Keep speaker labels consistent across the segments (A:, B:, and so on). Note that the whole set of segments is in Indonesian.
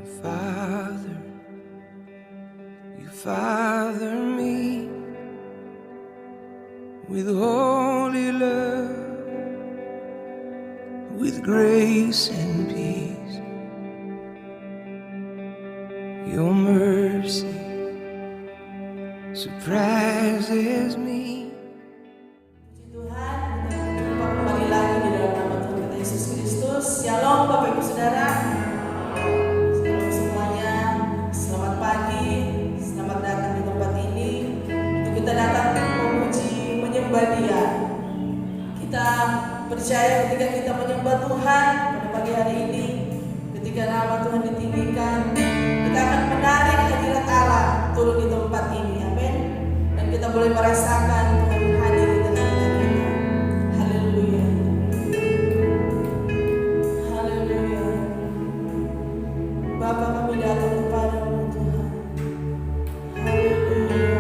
A: Father, you father me with holy love, with grace and peace. Your mercy surprises me.
B: Tuhan, kita berjumpa kembali lagi di dalam nama Tuhan kita Yesus Kristus. Shalom Bapak Ibu Saudara. Shalom semuanya. Selamat pagi. Selamat datang di tempat ini. Untuk kita datang memuji, menyembah Dia. Kita percaya ketika kita menyembah Tuhan pada pagi hari ini, ketika nama Tuhan ditinggikan, kita akan menarik hadirat Allah turun di tempat ini. Amin. Dan kita boleh merasakan Tuhan hadir di tengah-tengah kita. Haleluya. Haleluya. Bapa, kami datang kepadamu Tuhan. Haleluya.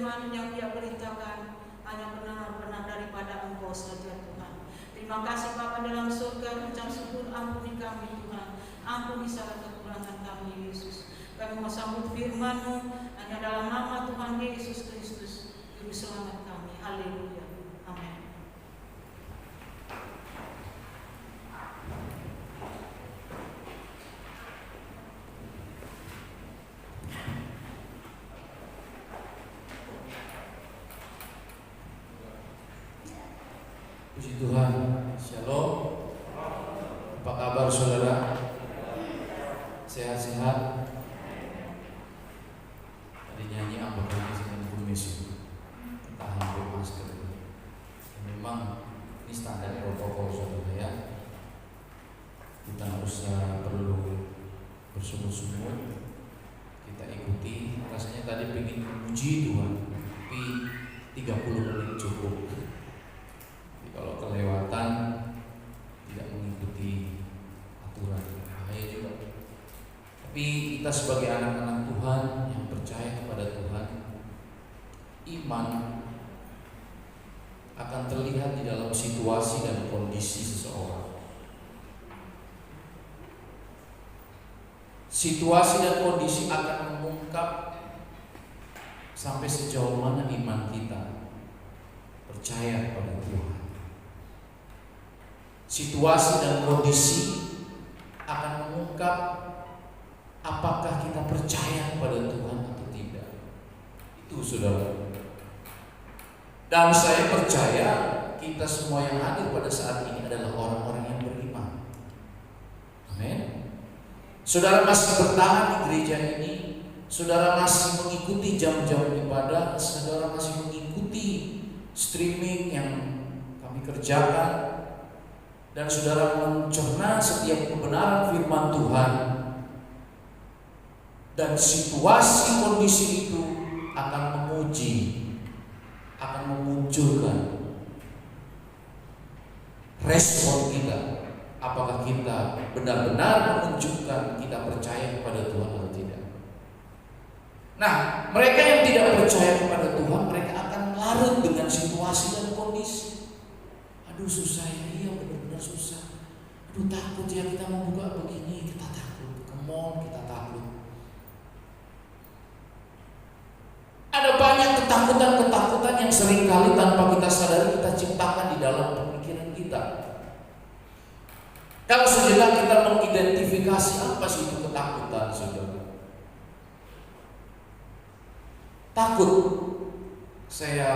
C: firman yang Dia beritakan hanya benar-benar daripada Engkau saja Tuhan. Terima kasih Bapa dalam surga, ucap syukur, ampuni kami Tuhan, ampuni segala kekurangan kami Yesus. Kami mau sambut firman-Mu hanya dalam nama Tuhan Yesus Kristus, Juru Selamat kami. Haleluya. Amin.
D: Puji Tuhan, Shalom. Apa kabar saudara? Sehat-sehat? Tadi nyanyi apa lagi dengan kumis tahan masker. Memang ini standar protokol saudara ya. Kita harus perlu bersungguh-sungguh. Kita ikuti. Rasanya tadi pengen memuji Tuhan, tapi 30 menit cukup. Kalau kelewatan tidak mengikuti aturan bahaya juga. Tapi kita sebagai anak-anak Tuhan yang percaya kepada Tuhan, iman akan terlihat di dalam situasi dan kondisi seseorang. Situasi dan kondisi akan mengungkap sampai sejauh mana iman kita percaya kepada Tuhan. Situasi dan kondisi akan mengungkap apakah kita percaya kepada Tuhan atau tidak. Itu saudara. Dan saya percaya kita semua yang hadir pada saat ini adalah orang-orang yang beriman. Amin. Saudara masih bertahan di gereja ini, saudara masih mengikuti jam-jam ibadah, saudara masih mengikuti streaming yang kami kerjakan, dan saudara mencerna setiap kebenaran firman Tuhan, dan situasi kondisi itu akan menguji, akan memunculkan respon kita. Apakah kita benar-benar menunjukkan kita percaya kepada Tuhan atau tidak. Nah, mereka yang tidak percaya kepada Tuhan, mereka akan larut dengan situasi dan kondisi. Aduh susah ya, iya benar-benar susah. Aduh takut ya, kita mau buka begini, kita takut. Ke mall kita takut. Ada banyak ketakutan-ketakutan yang seringkali tanpa kita sadari kita ciptakan di dalam pemikiran kita. Kalau sejenak kita mengidentifikasi apa sih itu ketakutan, saudara? Takut. Saya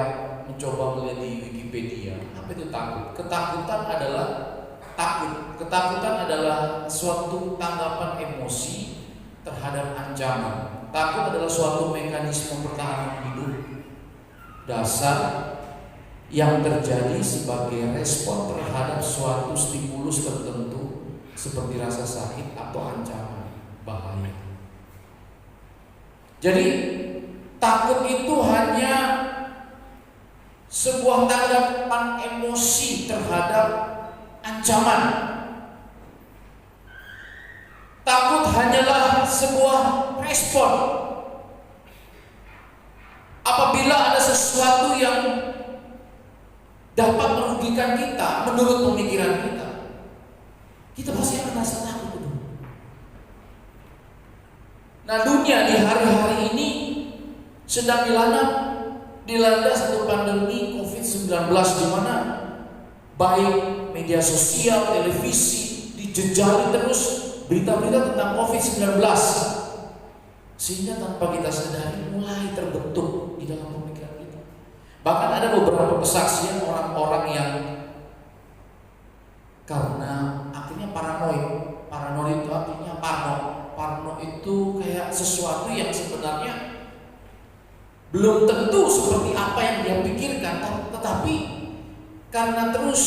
D: mencoba melihat di Wikipedia, apa itu takut? Ketakutan adalah takut. Ketakutan adalah suatu tanggapan emosi terhadap ancaman. Takut adalah suatu mekanisme pertahanan hidup dasar yang terjadi sebagai respon terhadap suatu stimulus tertentu seperti rasa sakit atau ancaman bahaya. Jadi takut itu hanya sebuah tanggapan emosi terhadap ancaman. Takut hanyalah sebuah respon apabila ada sesuatu yang dapat merugikan kita menurut pemikiran kita. Kita pasti akan merasa takut. Nah, dunia di hari-hari ini sedang dilanda satu pandemi COVID-19 di mana baik media sosial, televisi dijejali terus berita-berita tentang COVID-19, sehingga tanpa kita sadari mulai terbentuk di dalam pemikiran kita. Bahkan ada beberapa kesaksian orang-orang yang karena akhirnya paranoid itu artinya parno itu kayak sesuatu yang sebenarnya belum tentu seperti apa yang dia pikirkan, tetapi karena terus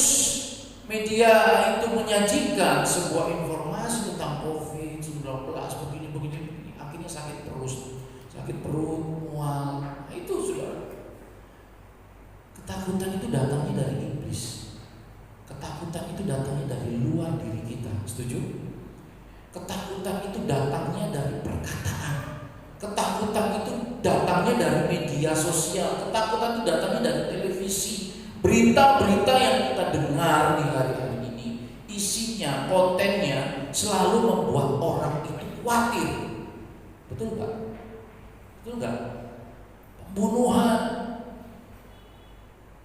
D: media itu menyajikan sebuah informasi tentang COVID-19 begini, akhirnya sakit perut, mual. Nah, itu sudah. Ketakutan itu datangnya dari iblis. Ketakutan itu datangnya dari luar diri kita. Setuju? Ketakutan itu datangnya dari perkataan. Ketakutan itu datangnya dari media sosial, ketakutan itu datangnya dari televisi. Berita-berita yang kita dengar di hari-hari ini, isinya, kontennya selalu membuat orang itu khawatir. Betul nggak? Betul nggak? Pembunuhan,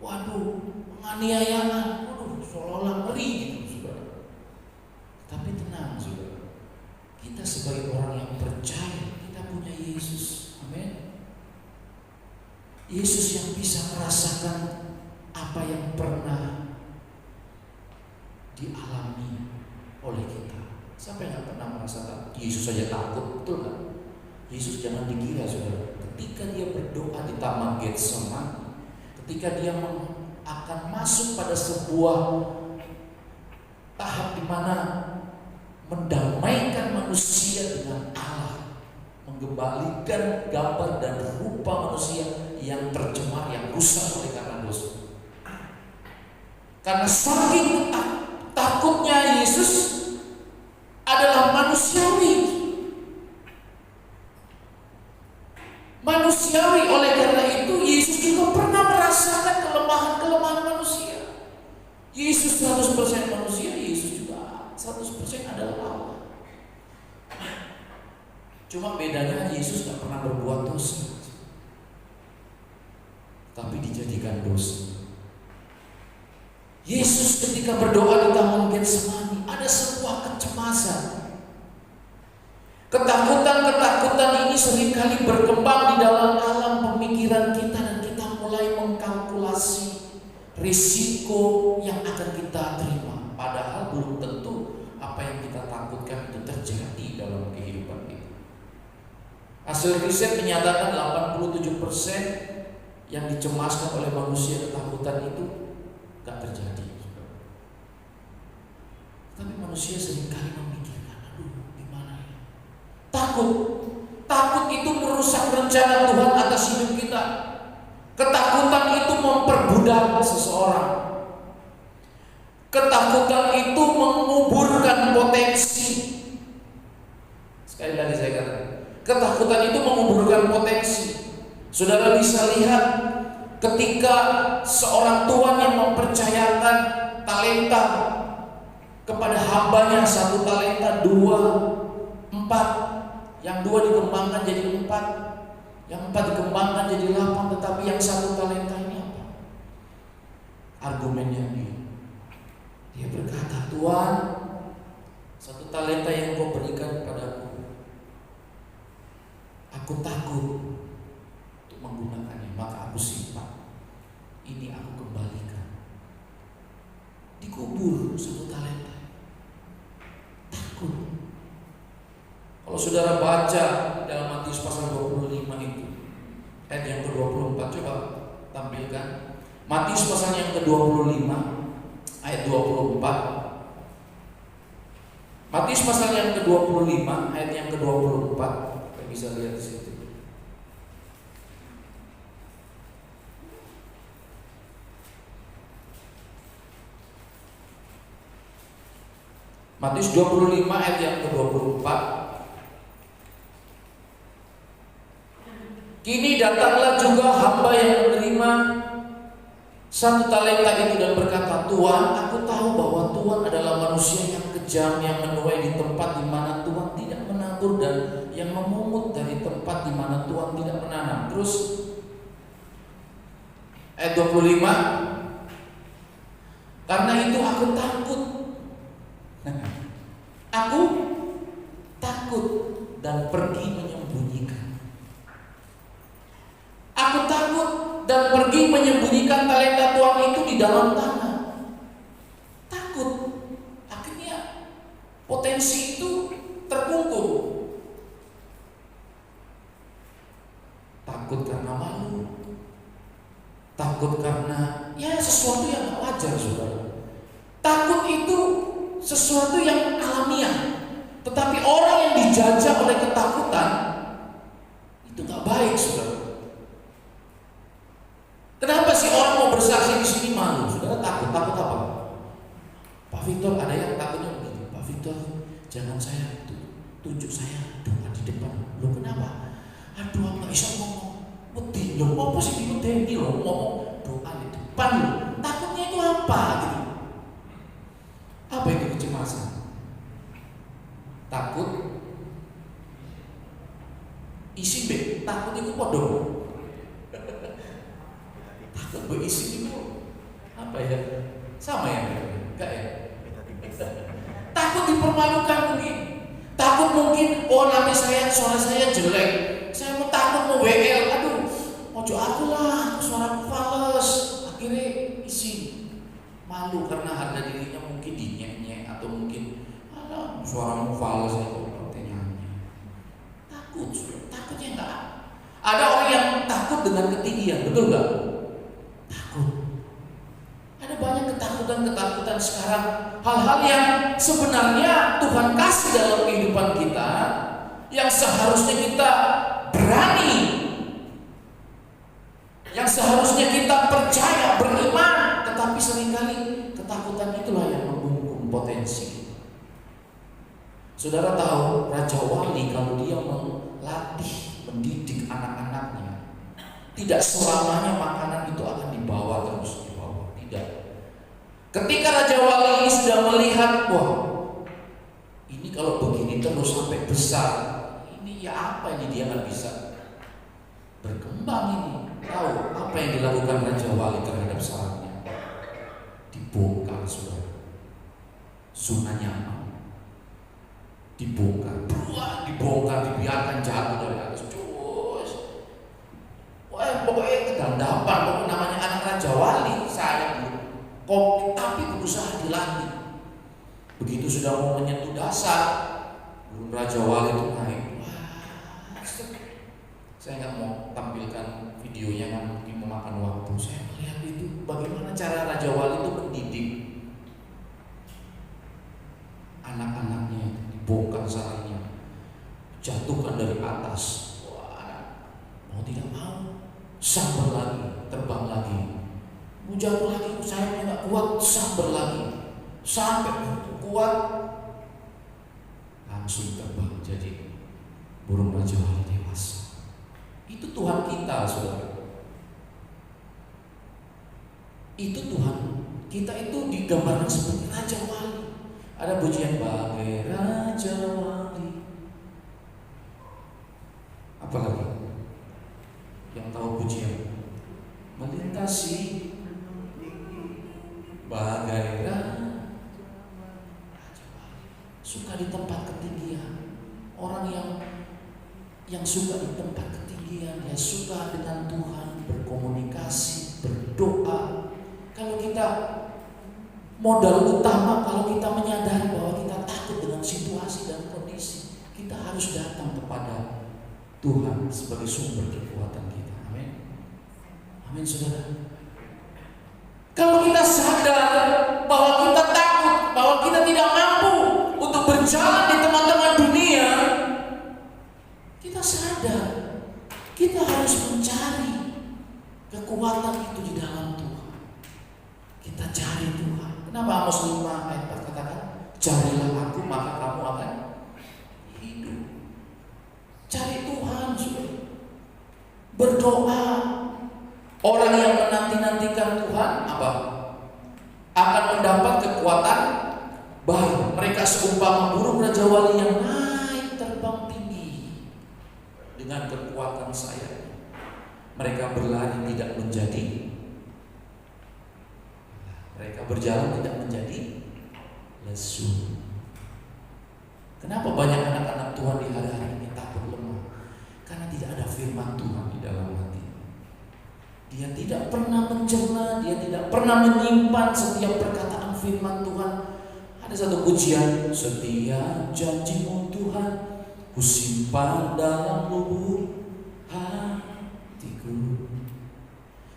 D: waduh, penganiayaan, waduh, seolah-olah ngeri gitu, saudara. Tapi tenang, saudara. Kita sebagai orang yang percaya, kita punya Yesus. Amin. Yesus yang bisa merasakan apa yang pernah dialami oleh kita. Siapa yang gak pernah merasakan? Yesus saja takut, betul gak? Yesus jangan dikira, saudara. Ketika dia berdoa di Taman Getsemani, ketika dia akan masuk pada sebuah tahap di mana mendamaikan manusia dengan Allah, mengembalikan gambar dan rupa manusia yang tercemar, yang rusak oleh karena dosa. Karena saking takutnya Yesus adalah manusiawi. Manusiawi, oleh karena itu Yesus juga pernah merasakan kelemahan-kelemahan manusia. Yesus 100% manusia, Yesus juga 100% adalah Allah. Cuma bedanya Yesus gak pernah berbuat dosa, tapi dijadikan dosa. Yesus ketika berdoa di Taman Getsemani ada sebuah kecemasan. Ketakutan-ketakutan ini seringkali berkembang di dalam alam pemikiran kita, dan kita mulai mengkalkulasi risiko yang akan kita terima. Padahal belum tentu apa yang kita takutkan itu terjadi dalam kehidupan kita. Hasil riset menyatakan 87% yang dicemaskan oleh manusia ketakutan itu gak terjadi. Tapi manusia seringkali memikirkan, aduh gimana ya? Takut itu merusak rencana Tuhan atas hidup kita. Ketakutan itu memperbudak seseorang. Ketakutan itu menguburkan potensi. Sekali lagi saya katakan, ketakutan itu menguburkan potensi. Saudara bisa lihat ketika seorang tuan yang mempercayakan talenta kepada hambanya, 1 talenta, 2, 4, yang 2 dikembangkan jadi 4, yang 4 dikembangkan jadi 8, tetapi yang 1 talenta ini apa? Argumennya dia berkata, Tuhan, 1 talenta yang kau berikan kepadaku, aku takut untuk menggunakannya, maka aku simpan. Ini aku kembalikan. Dikubur 1 talenta. Takut. Kalau saudara baca dalam Matius pasal 25 itu, ayat yang ke-24, coba tampilkan. Matius pasal yang ke-25 ayat 24. Matius pasal yang ke-25 ayat yang ke-24. Kita bisa lihat di situ. Matius 25 ayat yang ke-24. Kini datanglah juga hamba yang menerima 1 talenta itu dan berkata, Tuhan, aku tahu bahwa Tuhan adalah manusia yang kejam, yang menuai di tempat di mana Tuhan tidak menabur, dan yang memungut dari tempat di mana Tuhan tidak menanam. Terus ayat 25, karena itu aku takut. Aku takut dan pergi menyembunyikan. Aku takut dan pergi menyembunyikan talenta Tuhan itu di dalam tanah. Takut. Akhirnya potensi itu terkungkung. Takut karena malu. Takut karena sesuatu yang gak wajar, saudara. Takut itu sesuatu yang alamiah. Tetapi orang yang dijajah oleh ketakutan itu gak baik, saudara. Kenapa sih orang mau bersaksi di sini malu? Saudara takut apa? Pak Victor, ada yang takutnya begitu. Pak Victor, jangan saya tunjuk saya doa di depan. Loh kenapa? Aduh, aku gak bisa ngomong. Wedi loh, apa sih diwedeni loh ngomong doa di depan loh. Takutnya itu apa gitu? Apa itu kecemasan? Takut isi B, takut itu podo. Takut berisi itu apa ya? Sama ya? Enggak ya? Takut dipermalukan mungkin. Takut mungkin, oh nanti suara saya jelek. Saya mau takut mau WL, aduh, ojo aku lah, suaraku fales. Akhirnya isi malu karena harga dirinya mungkin dinyek-nyek atau mungkin alah suaramu fales ya kok nyanyi. Takutnya enggak. Ada orang yang takut dengan ketinggian, betul enggak? Takut. Ada banyak ketakutan sekarang, hal-hal yang sebenarnya Tuhan kasih dalam kehidupan kita, yang seharusnya kita berani, yang seharusnya kita percaya, beriman, tetapi seringkali ketakutan itulah yang membungkam potensi. Saudara tahu, Raja Wali kalau dia melatih, mendidik anak-anaknya, tidak selamanya makanan itu akan dibawa terus. Tidak. Ketika Raja Wali ini sudah melihat, wah, ini kalau begini terus sampai besar, ini ya apa ini, dia nggak bisa berkembang ini. Tahu apa yang dilakukan Raja Wali terhadap sarangnya? Dibongkar, saudara. Zona nyaman dibongkar, dibongkar, dibiarkan jatuh dari atas. Terus, wah, pokoknya kedandapan, pokoknya namanya anak Raja Wali, saya dulu, tapi berusaha dilatih. Begitu sudah mau menyentuh dasar, belum Raja Wali itu naik. Wah, saya nggak mau tampilkan videonya yang mungkin memakan waktu. Saya melihat itu bagaimana cara Raja Wali itu mendidik anak-anaknya, dibongkar sarangnya, jatuhkan dari atas. Wah, mau tidak mau, sambar lagi, terbang lagi. Mau jatuh lagi, sayapnya nggak kuat, sambar lagi, sampai kuat, langsung terbang jadi burung Raja Wali dewasa. Itu Tuhan kita, saudara. Itu Tuhan kita, itu digambarkan seperti Raja Wali. Ada pujian bagai Raja Wali. Apa lagi? Yang tahu pujian? Melintasi bagai Raja Wali. Suka di tempat ketinggian. Orang yang suka di tempat ketinggian, dia suka dengan Tuhan, berkomunikasi, berdoa. Kalau kita modal utama, kalau kita menyadari bahwa kita takut dengan situasi dan kondisi, kita harus datang kepada Tuhan sebagai sumber kekuatan kita. Amin. Amin, saudara. Kalau kita sadar bahwa kita takut, bahwa kita tidak mampu untuk berjalan di teman-teman dunia, kita sadar kita harus mencari kekuatan itu di dalam Tuhan. Kita cari Tuhan. Kenapa Amos 5 ayat 4 katakan, carilah aku maka kamu akan hidup. Cari Tuhan, saudara. Berdoa. Orang yang menanti-nantikan Tuhan apa? Akan mendapat kekuatan baru. Mereka seumpama burung Raja Wali yang naik terbang tinggi dengan kekuatan sayapnya. Mereka berlari tidak menjadi, mereka berjalan tidak menjadi lesu. Kenapa banyak anak-anak Tuhan di hari-hari ini takut lemah? Karena tidak ada firman Tuhan di dalam hati. Dia tidak pernah mencerna, dia tidak pernah menyimpan setiap perkataan firman Tuhan. Ada satu pujian, setiap janjimu Tuhan kusimpan dalam lubuk hatiku.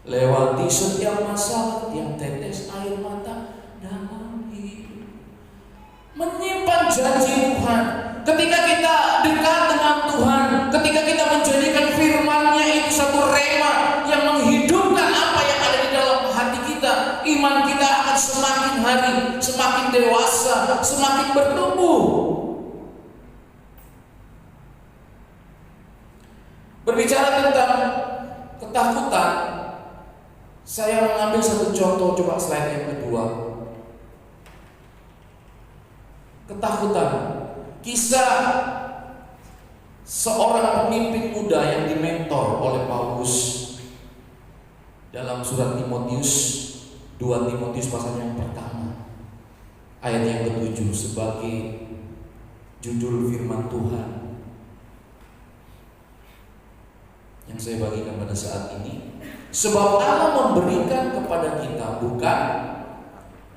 D: Lewati setiap masalah, tiap tetes air mata dalam hidup. Menyimpan janji Tuhan. Ketika kita dekat dengan Tuhan, ketika kita menjadikan firman-Nya itu satu rema yang menghidupkan apa yang ada di dalam hati kita, iman kita akan semakin hari, semakin dewasa, semakin bertumbuh. Ketakutan, saya mengambil satu contoh, coba slide yang kedua. Ketakutan, kisah seorang pemimpin muda yang dimentor oleh Paulus dalam surat Timotius, 2 Timotius pasal yang pertama ayat yang ke-7 sebagai judul firman Tuhan yang saya bagikan pada saat ini. Sebab Allah memberikan kepada kita bukan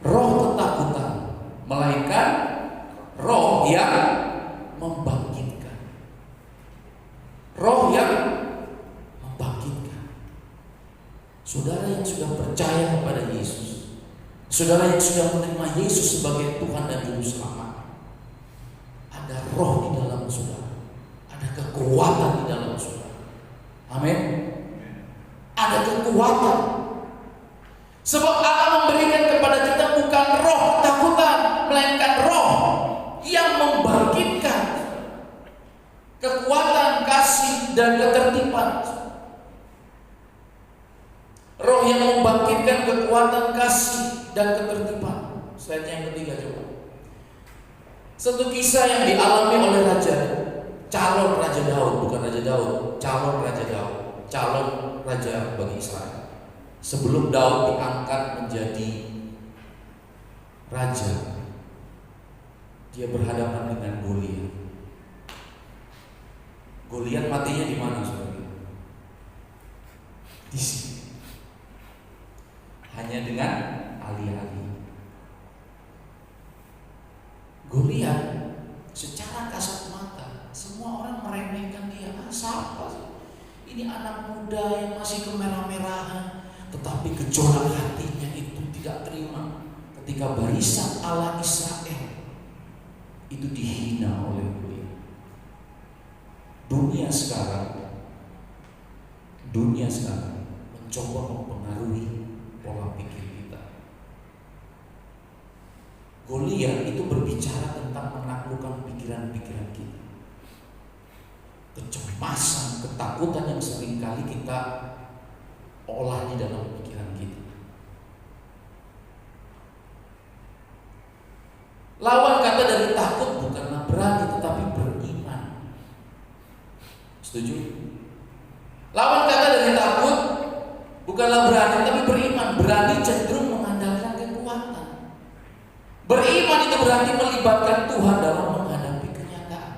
D: roh ketakutan, melainkan roh yang membangkitkan. Roh yang membangkitkan. Saudara yang sudah percaya kepada Yesus, saudara yang sudah menerima Yesus sebagai Tuhan dan Juru Selamat, ada roh di dalam saudara, ada kekuatan di dalam saudara. Amin. Ada kekuatan. Sebab Allah memberikan kepada kita bukan roh ketakutan, melainkan roh yang membangkitkan kekuatan, kasih, dan ketertiban. Roh yang membangkitkan kekuatan, kasih, dan ketertiban. Slide yang ketiga coba. Satu kisah yang dialami oleh calon Raja Daud, bukan Raja Daud, calon Raja Daud, calon raja bagi Israel. Sebelum Daud diangkat menjadi raja, dia berhadapan dengan Goliat. Goliat matinya di mana, saudara? Di sini. Hanya dengan alih-alih. Goliat secara kasat mata semua orang meremehkan dia. Siapa sih? Ini anak muda yang masih kemerah-merahan, tetapi gejolak hatinya itu tidak terima ketika barisan Allah Israel itu dihina oleh Goliat. Dunia sekarang mencoba mempengaruhi pola pikir kita. Goliat itu berbicara tentang menaklukkan pikiran-pikiran kita. Kecemasan, ketakutan yang seringkali kita olah di dalam pikiran kita. Lawan kata dari takut bukanlah berani, tetapi beriman. Setuju? Lawan kata dari takut bukanlah berani, tapi beriman. Berani cenderung mengandalkan kekuatan. Beriman itu berarti melibatkan Tuhan dalam menghadapi kenyataan.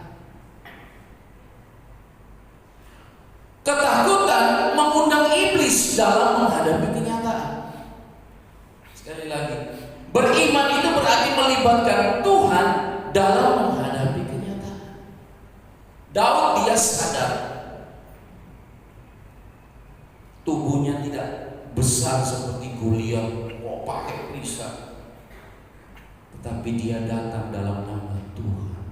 D: Ketakutan mengundang iblis dalam menghadapi kenyataan. Sekali lagi, beriman itu berarti melibatkan Tuhan dalam menghadapi kenyataan. Daud dia sadar tubuhnya tidak besar seperti Goliat, pakai perisai. Tetapi dia datang dalam nama Tuhan,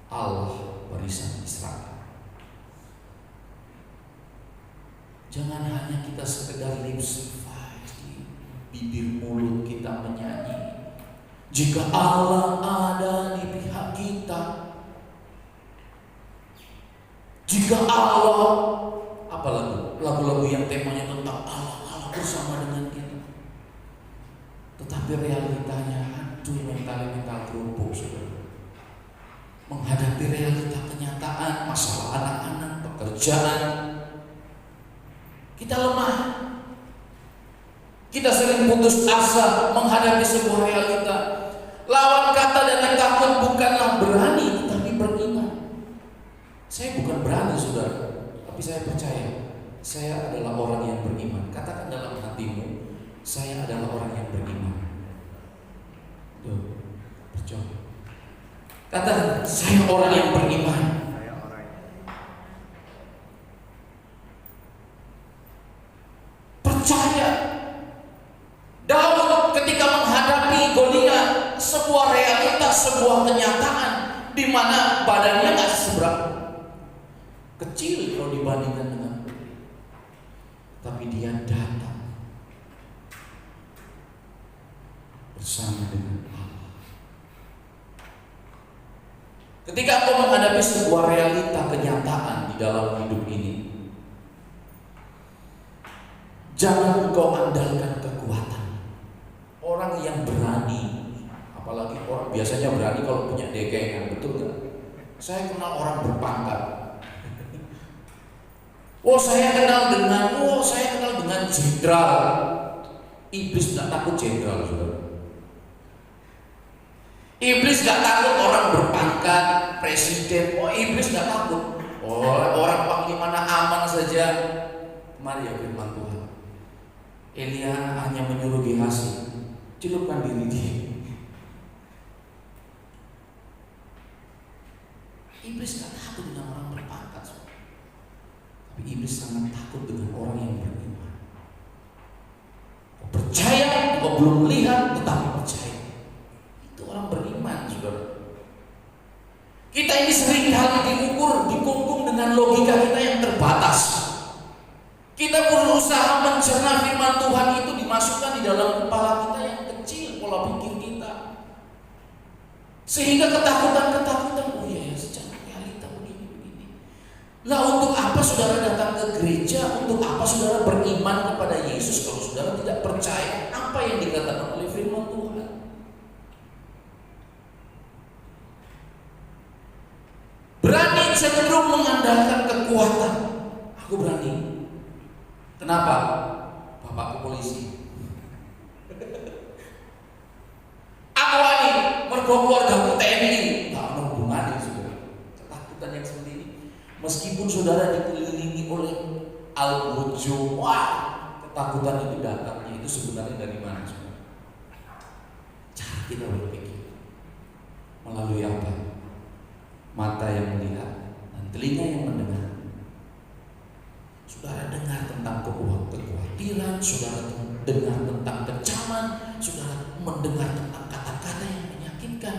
D: Allah barisan Israel. Jangan hanya kita sekedar lip service, di bibir mulut kita menyanyi, jika Allah ada di pihak kita, jika Allah, apa lagu-lagu yang temanya tentang Allah bersama dengan kita. Tetapi realitanya, aduh, mental kerupuk, saudara. Menghadapi realita kenyataan, masalah anak-anak, pekerjaan, kita lemah. Kita sering putus asa menghadapi sebuah realita. Lawan kata dari takut bukanlah berani, tetapi beriman. Saya bukan berani, saudara, tapi saya percaya saya adalah orang yang beriman. Katakan dalam hatimu, saya adalah orang yang beriman. Tuh, percaya. Katakan, saya orang yang beriman. Percaya. Daud ketika menghadapi Goliat, sebuah realitas, sebuah kenyataan di mana badannya nggak seberapa, kecil kalau dibandingkan dengan Goliat. Tapi dia datang bersama dengan Allah. Ketika engkau menghadapi sebuah realita kenyataan di dalam hidup ini, Jangan engkau andalkan kekuatan. Orang yang berani, apalagi orang biasanya berani kalau punya dekengan, betul gak? Saya kenal orang berpangkat. Saya kenal dengan jenderal. Iblis gak takut jenderal, saudara. Iblis gak takut orang berpangkat, presiden. Iblis gak takut. Orang panglima aman saja. Mari ya firman Tuhan. Elia hanya menyuruh Gehazi, celupkan diri dia. Iblis gak takut dengan orang berpangkat, tapi iblis sangat takut dengan orang yang beriman. Kau percaya, kau belum melihat, tetapi percaya. Itu orang beriman, saudara. Kita ini seringkali diukur, dikungkung dengan logika kita yang terbatas. Kita berusaha mencerna firman Tuhan itu dimasukkan di dalam kepala kita yang kecil, pola pikir kita, sehingga ketakutan-ketakutan, secara realita begini. Lah untuk apa saudara datang ke gereja? Untuk apa saudara beriman kepada Yesus kalau saudara tidak percaya apa yang dikatakan oleh firman Tuhan? Berani cenderung mengandalkan kekuatan. Aku berani. Kenapa? Bapakku polisi. Aku wani mergo keluargaku TNI. Enggak ada hubungannya, saudara. Ketakutan yang seperti ini. Meskipun saudara dikelilingi oleh al-bojo, ketakutan itu datangnya itu sebenarnya dari mana, saudara? Cara kita berpikir melalui apa? Mata yang melihat dan telinga yang mendengar. Saudara dengar tentang kekhawatiran, saudara dengar tentang kecaman, saudara mendengar tentang kata-kata yang menyakitkan.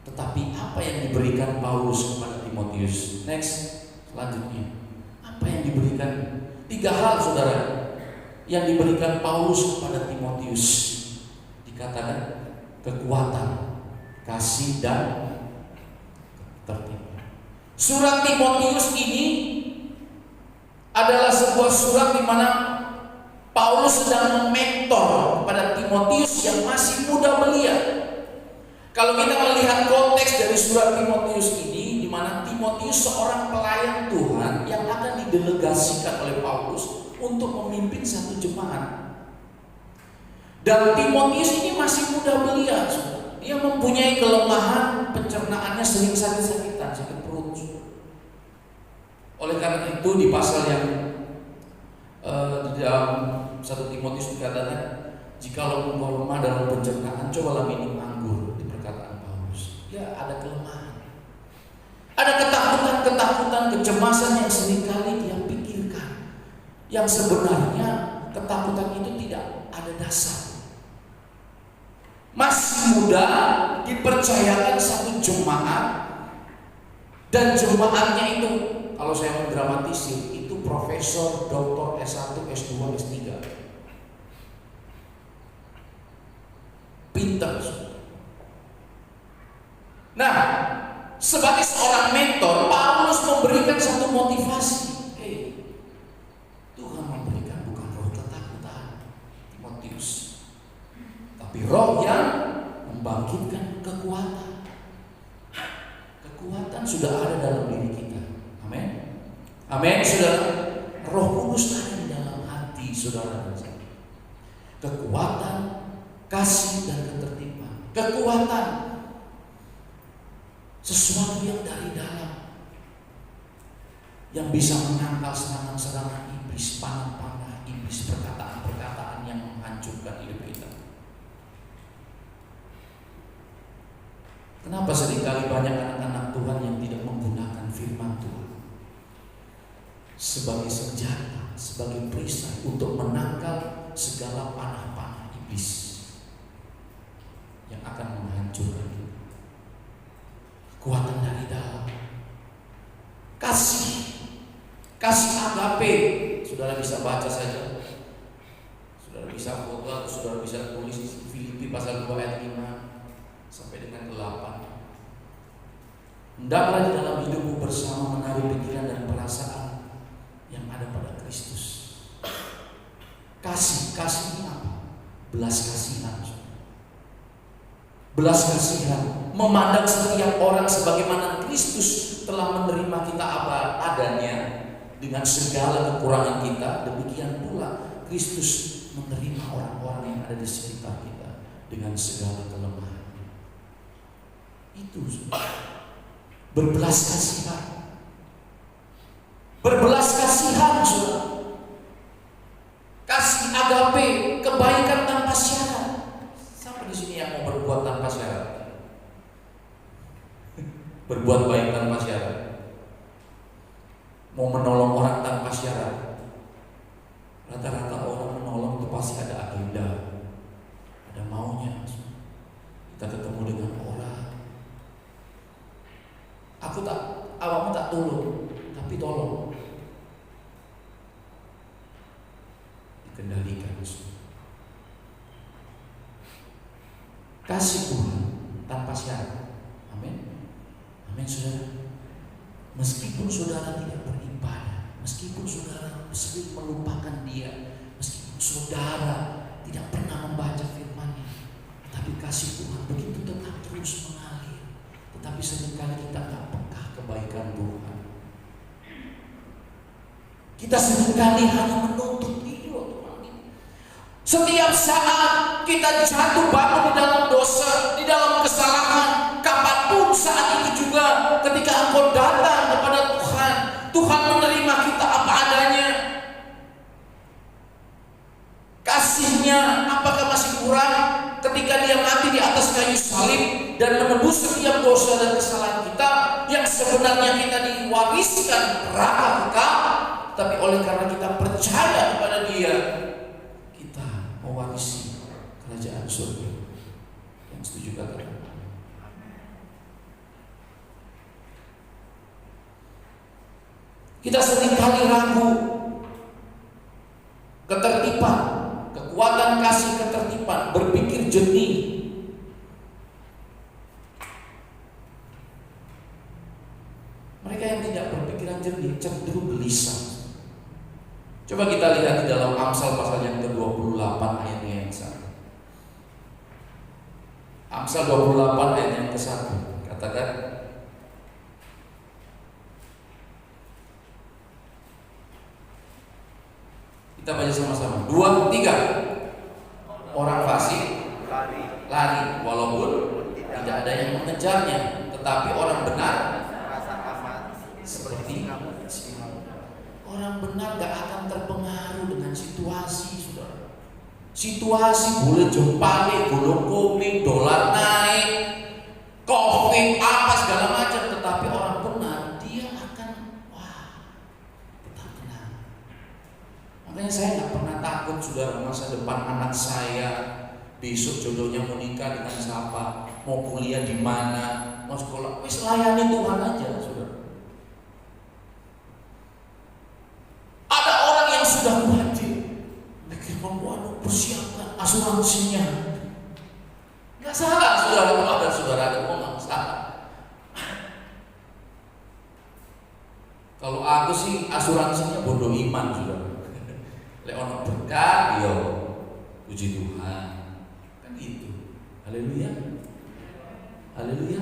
D: Tetapi apa yang diberikan Paulus kepada Timotius? Next, selanjutnya. Apa yang diberikan? 3 hal, saudara, yang diberikan Paulus kepada Timotius. Dikatakan kekuatan, kasih, dan ketertiban. Surat Timotius ini adalah sebuah surat di mana Paulus sedang mementor kepada Timotius yang masih muda belia. Kalau kita melihat konteks dari surat Timotius ini, di mana Timotius seorang pelayan Tuhan yang akan didelegasikan oleh Paulus untuk memimpin satu jemaat. Dan Timotius ini masih muda belia, dia mempunyai kelemahan pencernaannya, sering sakit-sakitan, sakit perut. Oleh karena itu di pasal yang di dalam 1 Timotius dikatakan, jikalau engkau lemah dalam pencernaan, cobalah minum anggur, di perkataan Paulus. Ya, ada kelemahan, ada ketakutan, kecemasan yang seringkali dia pikirkan, yang sebenarnya ketakutan itu tidak ada dasar. Masih muda, dipercayakan satu jemaat, dan jemaatnya itu, kalau saya mendramatisir, itu profesor, doktor, S1, S2, S3. Pintar. Nah, sebagai seorang mentor, Paulus memberikan satu motivasi. Tuhan memberikan bukan roh ketakutan, Timotius, tapi roh yang membangkitkan kekuatan. Kekuatan sudah ada dalam diri kita. Amin. Amin, saudara. Roh Kudus ada di dalam hati saudara dan saya. Kekuatan, kasih, dan ketertiban. Kekuatan, sesuatu yang dari dalam, yang bisa menangkal serangan-serangan iblis, panah-panah iblis, perkataan-perkataan yang menghancurkan hidup kita. Kenapa seringkali banyak anak-anak Tuhan yang tidak menggunakan firman Tuhan sebagai senjata, sebagai perisai untuk menangkal segala panah-panah iblis yang akan menghancurkan kita? Kekuatan dari dalam, kasih agape. Saudara bisa baca saja, saudara bisa foto, atau saudara bisa tulis Filipi pasal 2 ayat 5 sampai dengan 8. Hendaklah di dalam hidupmu bersama menaruh pikiran dan perasaan Kasih ini apa? Belas kasihan. Belas kasihan, memandang setiap orang sebagaimana Kristus telah menerima kita apa adanya dengan segala kekurangan kita, demikian pula Kristus menerima orang-orang yang ada di sekitar kita dengan segala kelemahan. Itu berbelas kasihan. Berbelas kasihan, saudara. Kasih agape, kebaikan tanpa syarat. Siapa di sini yang mau berbuat tanpa syarat? Berbuat baik tanpa syarat. Mau menolong orang tanpa syarat. Rata-rata orang menolong itu pasti ada agenda, ada maunya. Kita ketemu dengan orang, awakmu tak tolong, tapi tolong. Dikendalikan. Kasih Tuhan tanpa syarat. Amin. Amin, saudara. Meskipun saudara tidak beribadah, meskipun saudara sering melupakan Dia, meskipun saudara tidak pernah membaca firman-Nya, tapi kasih Tuhan begitu tetap terus mengalir. Tetapi seringkali kita tak peka kebaikan Tuhan. Kita seringkali hanya menuntut itu. Setiap saat kita jatuh bangun di dalam dosa, di dalam kesalahan, kapanpun saat itu juga ketika engkau datang kepada Tuhan, Tuhan menerima kita apa adanya. Kasih-Nya apakah masih kurang ketika Dia mati di atas kayu salib dan menebus setiap dosa dan kesalahan kita yang sebenarnya kita diwariskan neraka kekal, tapi oleh karena kita percaya kepada Dia, mewarisi kerajaan surga. Yang setuju katakan. Kita seringkali ragu, ketertiban, kekuatan kasih ketertiban, berpikir jernih. Mereka yang tidak berpikiran jernih cenderung gelisah. Coba kita lihat di dalam Amsal pasal yang ke-28 ayatnya yang ke-1. Amsal 28 ayat yang ke-1. Katakan. Kita baca sama-sama. 2, 3. Orang fasik lari walaupun tidak ada yang mengejarnya, tetapi orang benar seperti orang benar gak akan terpengaruh dengan situasi, saudara. Situasi boleh jempane, gulung komik, dolar naik, COVID apa segala macam, tetapi orang benar dia akan tetap tenang. Makanya saya gak pernah takut, saudara, masa depan anak saya besok jodohnya mau nikah dengan siapa, mau kuliah di mana, mau sekolah, wis layani Tuhan aja, saudara. Ada orang yang sudah wajib persiapkan asuransinya. Nggak salah, saudara. Kalau ada saudara ada ngomong salah. Kalau aku sih asuransinya bodoh iman, saudara. Lek ono berkah, yo puji Tuhan. Kan gitu. Haleluya. Haleluya.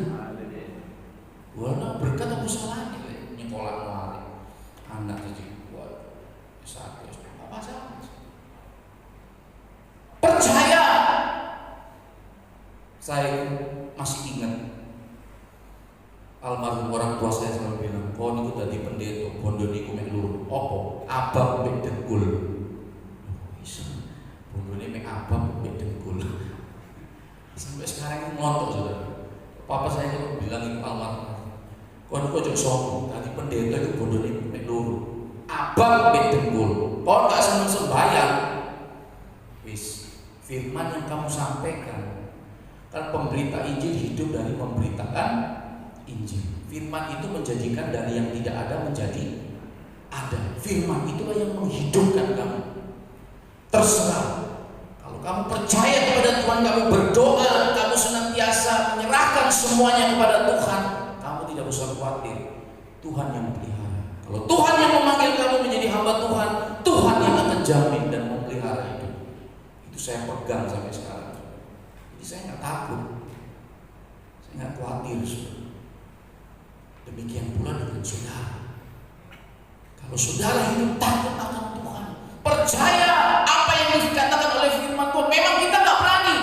D: Warna berkah apa salahnya lek nyekolah wali. Anak jadi satu, apa salah? Percaya. Saya masih ingat almarhum orang tua saya selalu bilang, "Kau niku dadi pendeta, bondo niku mek lur, opo? Abang mek dengkul." Iso. Bondone mek abang mek dengkul. Sampai sekarang ngontok, saudara. Papa saya itu bilang itu almarhum, "Kau niku ojo sombong, dadi pendeta itu bondone mek lur. Abang mek dengkul. Kau gak seneng sembahyang." Wis, firman yang kamu sampaikan, kan pemberita Injil hidup dari memberitakan Injil. Firman itu menjadikan dari yang tidak ada menjadi ada. Firman itulah yang menghidupkan kamu. Terserah. Kalau kamu percaya kepada Tuhan, kamu berdoa, kamu senantiasa menyerahkan semuanya kepada Tuhan, kamu tidak usah khawatir. Tuhan yang melihara. Kalau Tuhan yang memanggil kamu menjadi hamba Tuhan, Tuhan yang akan jamin dan memelihara. saya pegang sampai sekarang. Jadi saya nggak takut, saya nggak khawatir. Demikian pula dengan saudara. Kalau saudara hidup takut akan Tuhan, percaya apa yang dikatakan oleh firman Tuhan, memang kita nggak berani.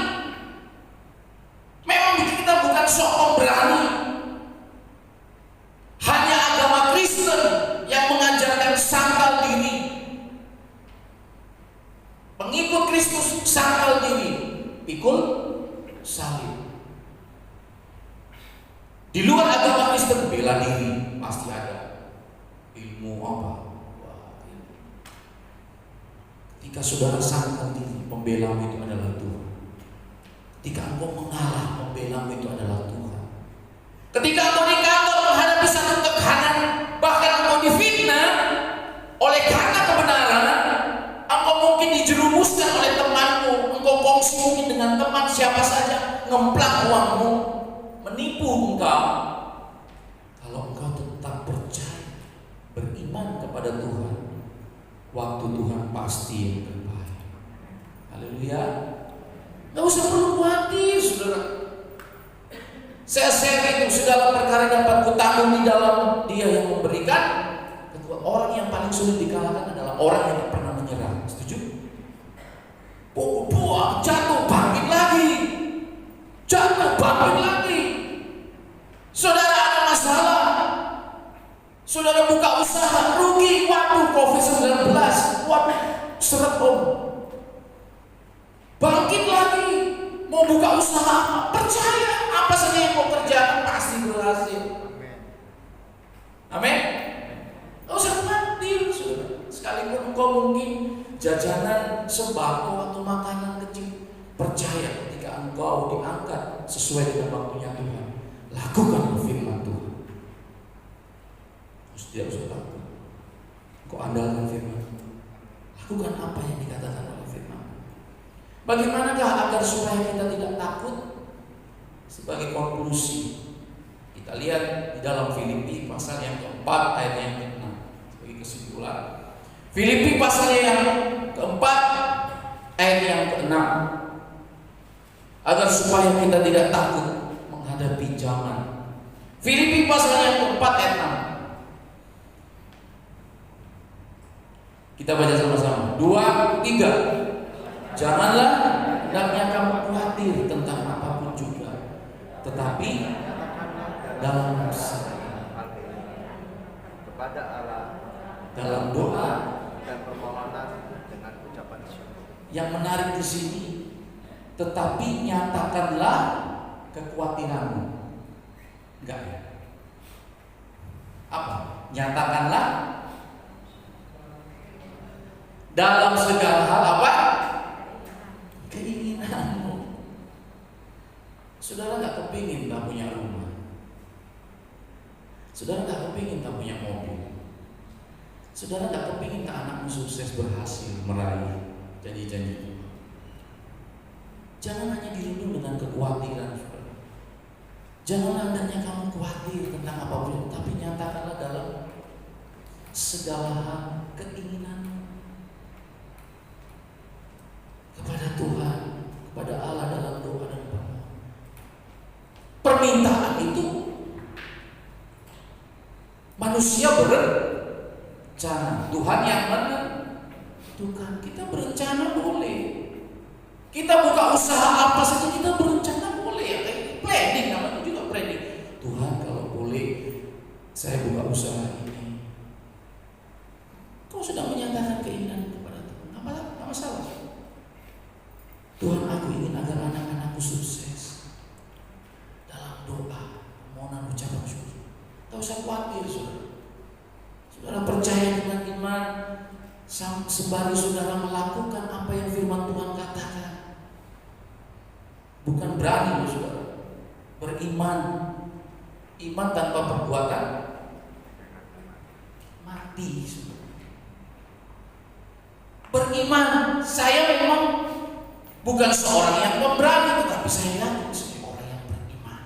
D: Memang kita bukan sok pemberani. Hanya agama Kristen yang mengajarkan sangkal diri. Pengikut Kristus sangkal diri, pikul salib. Di luar agama Kristen bela diri pasti ada. Ilmu apa? Ketika saudara sangkal diri, pembelamu itu adalah Tuhan. Ketika engkau mengalah, pembelamu itu adalah Tuhan. Ketika engkau di kantor menghadapi satu tekanan, bahkan engkau difitnah oleh karena kebenaran, engkau mungkin dijerumuskan oleh temanmu, engkau kongsi mungkin dengan teman siapa saja, ngemplak uangmu, menipu engkau. Kalau engkau tetap percaya, beriman kepada Tuhan, waktu Tuhan pasti yang terbaik. Haleluya. Gak usah perlu khawatir, saudara. Saya share itu segala perkara dapat kutanggung di dalam Dia yang memberikan. Kedua, orang yang paling sulit dikalahkan adalah orang yang tak pernah menyerah. Setuju? Jatuh bangkit lagi, jatuh bangkit lagi. Saudara ada masalah, saudara buka usaha rugi, waduh COVID-19, waduh seret om. Bangkit lagi, mau buka usaha, percaya apa saja yang mau kerjakan pasti berhasil. Amin. Gak usah khawatir, saudara. Sekalipun engkau mungkin jajanan sembako atau makanan kecil, percaya ketika engkau diangkat sesuai dengan waktunya Tuhan, lakukan firman Tuhan. Terus tidak usah takut. Engkau andalkan firman. Lakukan apa yang dikatakan oleh firman. Bagaimanakah agar supaya kita tidak takut? Sebagai konklusi, kita lihat di dalam Filipi pasal yang keempat ayat yang ke-6. Sebagai kesimpulan, Filipi pasal yang keempat ayat yang ke-6. Agar supaya kita tidak takut menghadapi zaman. Filipi pasal yang keempat ayat 6. Kita baca sama-sama. 2, 3. Janganlah hendaknya kamu khawatir tentang apapun juga, tetapi dalam
E: kepada Allah
D: dalam doa
E: dan permohonan dengan ucapan syukur.
D: Yang menarik di sini, tetapi nyatakanlah kekhawatiranmu. Enggak ya? Apa? Nyatakanlah dalam segala hal apa? Keinginanmu. Saudara nggak kepingin tak punya rumah. Saudara nggak kepingin tak punya mobil. Saudara nggak kepingin tak anakmu sukses berhasil meraih janji-janji. Jangan hanya dirundung dengan kekhawatiran, saudara. Jangan hendaknya kamu khawatir tentang apapun, tapi nyatakanlah dalam segala hal keinginanmu kepada Tuhan, kepada Allah dalam doa dan permohonan. Permintaan itu manusia berencana, Tuhan yang menentukan. Kita berencana boleh. Kita buka usaha apa saja kita berencana boleh ya, kayak planning namanya juga planning. Tuhan kalau boleh saya buka usaha ini. Kau sudah menyatakan keinginan kepada Tuhan. Apa masalah? Tuhan, aku ingin agar anak-anakku sukses dalam doa, permohonan, ucapan syukur. Tak usah khawatir, saudara. Saudara percaya dengan iman, sembari saudara melakukan apa yang firman Tuhan katakan. Bukan berani, saudara. Beriman. Iman tanpa perbuatan mati, saudara. Beriman, saya memang bukan seorang yang pemberani, tetapi saya yakin sebagai orang yang beriman.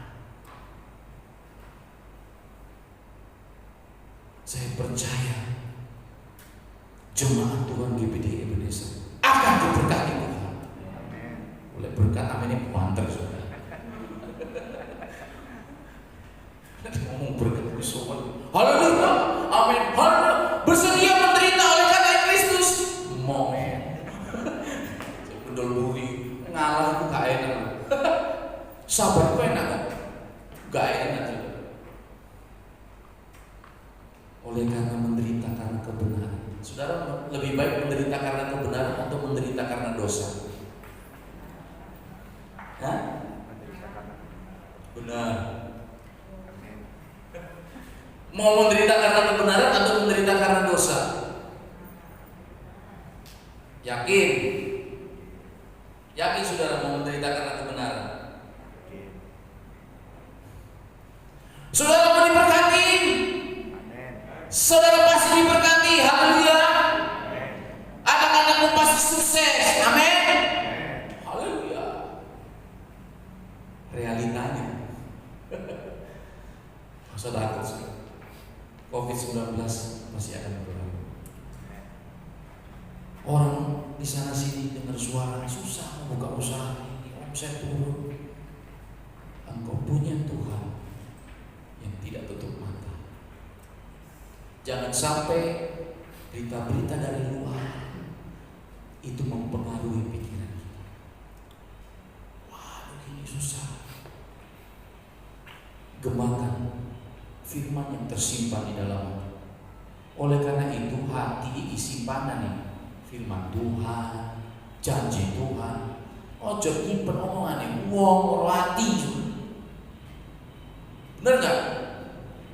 D: Saya percaya jemaat Tuhan GBD Ebenezer akan diberkati Tuhan. Sabar itu enak gak? Gak enak juga. Oleh karena menderita karena kebenaran. Saudara lebih baik menderita karena kebenaran atau menderita karena dosa? Hah? Benar. Mau menderita karena kebenaran atau menderita karena dosa? Yakin? Yakin saudara mau menderita karena kebenaran? Saudara mau diberkati? Saudara pasti diberkati. Haleluya. Anak-anakmu pasti sukses. Amin. Haleluya. Realitanya saudara takut. COVID-19 masih akan berlalu. Orang di sana sini dengar suara susah membuka usaha ini, omset turun. Engkau punya Tuhan yang tidak tutup mata. Jangan sampai berita-berita dari luar itu mempengaruhi pikiran kita. Wah, begini susah. Gemakan firman yang tersimpan di dalam hati. Oleh karena itu hati ini simpanan nih firman Tuhan, janji Tuhan. Ojo nyimpen omongane wong hati. Bener nggak?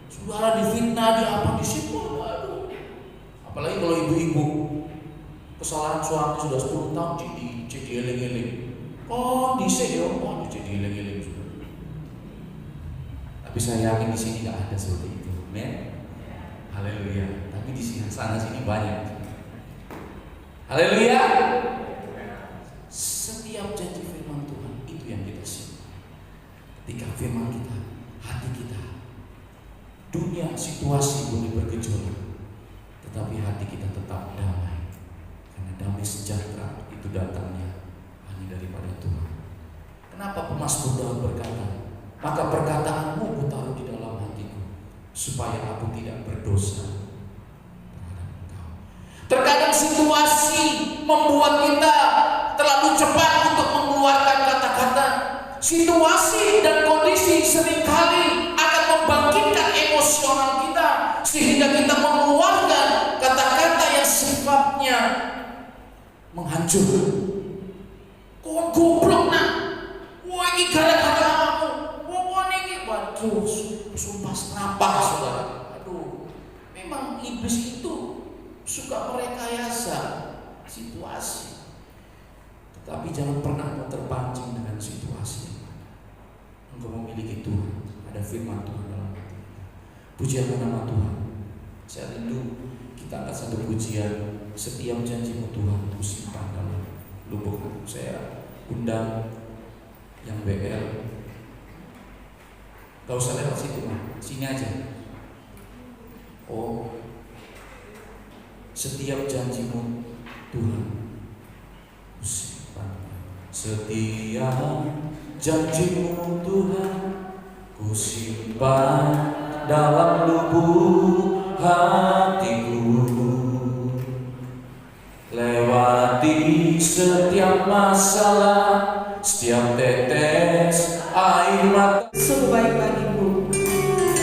D: Saudara difitnah, di apa, disimpan, aduh. Apalagi kalau ibu-ibu kesalahan suami sudah 10 tahun jadi eling-eling. Oh, dhisik yo, oh jadi eling-eling juga. Tapi saya yakin di sini nggak ada seperti itu, amin. Haleluya. Tapi di sana sini banyak. Haleluya. Setiap janji firman Tuhan itu yang kita simpan. Ketika firman kita, hati kita, dunia situasi boleh bergejolak, tetapi hati kita tetap damai. Karena damai sejahtera itu datangnya hanya daripada Tuhan. Kenapa pemazmur Daud berkata, maka perkataanmu kutaruh di dalam hatiku, supaya aku tidak berdosa terhadap engkau. Terkadang situasi membuat kita terlalu cepat untuk mengeluarkan kata-kata. Situasi dan kondisi seringkali akan membangkitkan emosional kita, sehingga kita mengeluarkan kata-kata yang sifatnya menghancurkan. Kau goblok nak, wah ini gara-gara kamu, wah ini, waduh, sumpah serapah saudara. Aduh, memang iblis itu suka merekayasa situasi. Tetapi jangan pernah mau terpancing dengan situasi. Engkau memiliki Tuhan, ada firman Tuhan dalam hati kita. Pujian nama Tuhan. Saya rindu kita akan satu pujian, setiap janjimu Tuhan ku simpan dalam lubuk hati. Saya undang yang BL. Gak usah lewat situ mah, sini aja. Oh, setiap janjimu Tuhan ku simpan. Setiap janjimu Tuhan ku simpan dalam lubuk hatiku. Lewati setiap masalah, setiap tetes air mata.
B: Sungguh baik bagiku.
F: Kasih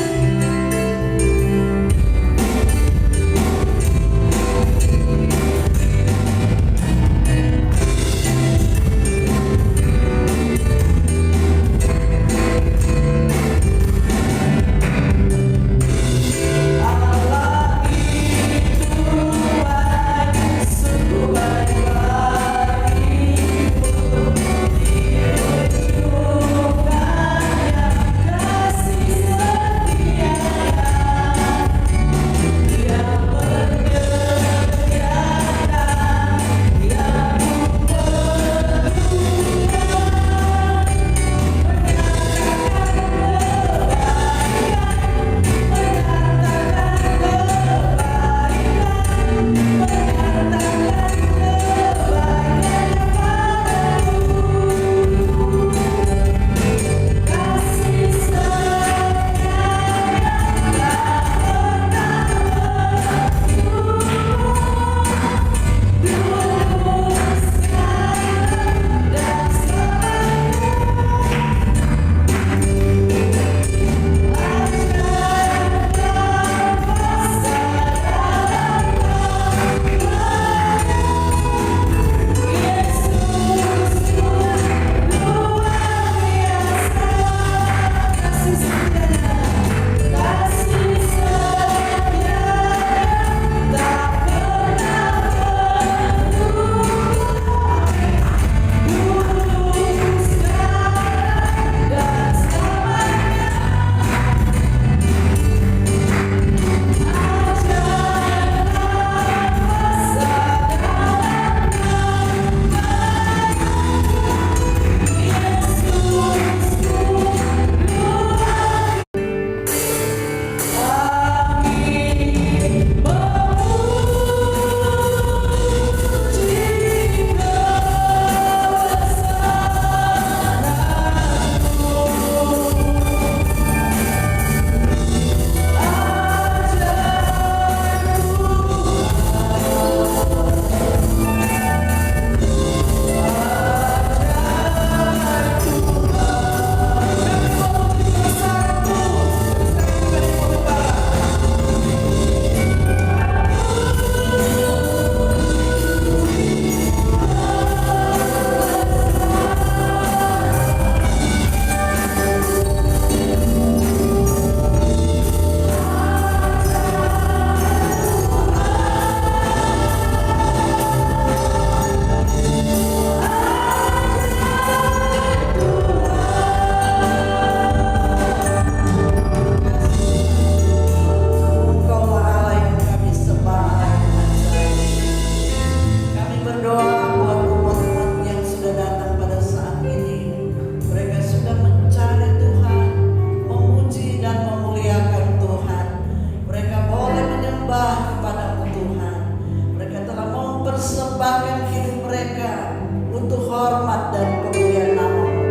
B: mempersembahkan hidup mereka untuk hormat dan kemuliaan nama-Mu.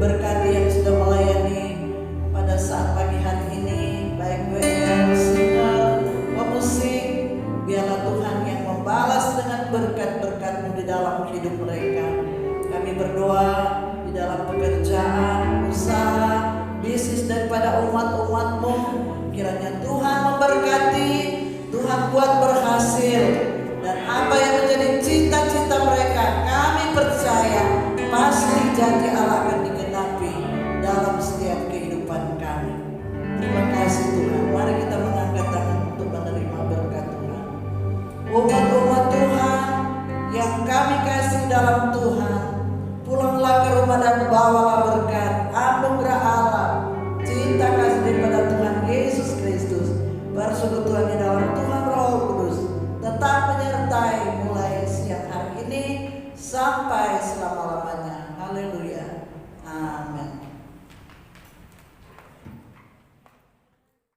B: Berkati yang sudah melayani pada saat pagi hari ini, baik WL, singer, pemusik, biarlah Tuhan yang membalas dengan berkat-berkat-Mu di dalam hidup mereka. Kami berdoa di dalam pekerjaan, usaha, bisnis daripada umat-umat-Mu, kiranya Tuhan memberkati, Tuhan buat berhasil, dan apa yang menjadi cita-cita mereka, kami percaya pasti janji Allah akan digenapi dalam setiap kehidupan kami. Terima kasih Tuhan. Mari kita mengangkat tangan untuk menerima berkat Tuhan. Umat-umat Tuhan yang kami kasih dalam Tuhan, pulanglah ke rumah dan bawalah berkat, anugerah Allah, cinta kasih daripada Tuhan Yesus Kristus, persekutuan di dalam Tuhan Roh Kudus tetap menyertai mulai siang hari ini sampai selama-lamanya. Haleluya.